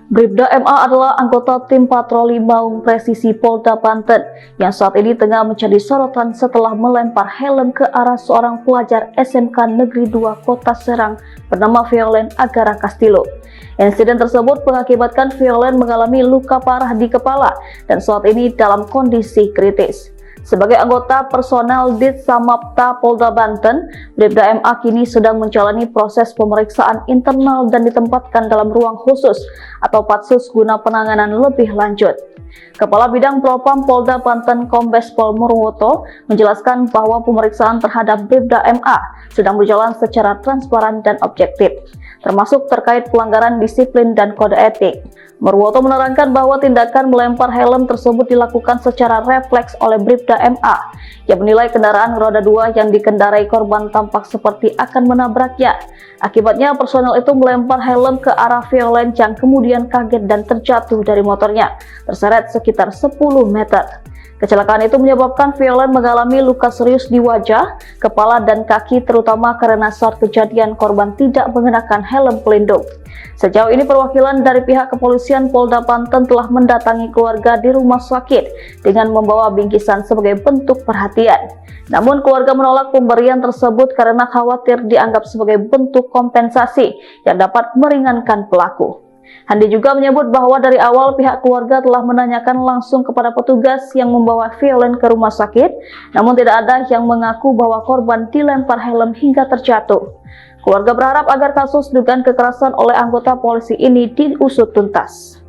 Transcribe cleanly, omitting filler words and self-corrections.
Bribda MA adalah anggota tim patroli Maung Presisi Polda Banten yang saat ini tengah menjadi sorotan setelah melempar helm ke arah seorang pelajar SMK Negeri 2 Kota Serang bernama Violen Agara Castillo. Insiden tersebut mengakibatkan Violen mengalami luka parah di kepala dan saat ini dalam kondisi kritis. Sebagai anggota personel Ditsamapta Polda Banten, Bribda MA kini sedang menjalani proses pemeriksaan internal dan ditempatkan dalam ruang khusus atau patsus guna penanganan lebih lanjut. Kepala Bidang Propam Polda Banten Kombes Pol Murwoto menjelaskan bahwa pemeriksaan terhadap Bribda MA sedang berjalan secara transparan dan objektif, termasuk terkait pelanggaran disiplin dan kode etik. Murwoto menerangkan bahwa tindakan melempar helm tersebut dilakukan secara refleks oleh Bribda MA yang menilai kendaraan roda 2 yang dikendarai korban tampak seperti akan menabraknya. Akibatnya personel itu melempar helm ke arah Violen yang kemudian kaget dan terjatuh dari motornya, terseret sekitar 10 meter. Kecelakaan itu menyebabkan Violen mengalami luka serius di wajah, kepala, dan kaki terutama karena saat kejadian korban tidak mengenakan helm pelindung. Sejauh ini perwakilan dari pihak kepolisian Polda Banten telah mendatangi keluarga di rumah sakit dengan membawa bingkisan sebagai bentuk perhatian. Namun keluarga menolak pemberian tersebut karena khawatir dianggap sebagai bentuk kompensasi yang dapat meringankan pelaku. Handi juga menyebut bahwa dari awal pihak keluarga telah menanyakan langsung kepada petugas yang membawa Violen ke rumah sakit, namun tidak ada yang mengaku bahwa korban dilempar helm hingga terjatuh. Keluarga berharap agar kasus dugaan kekerasan oleh anggota polisi ini diusut tuntas.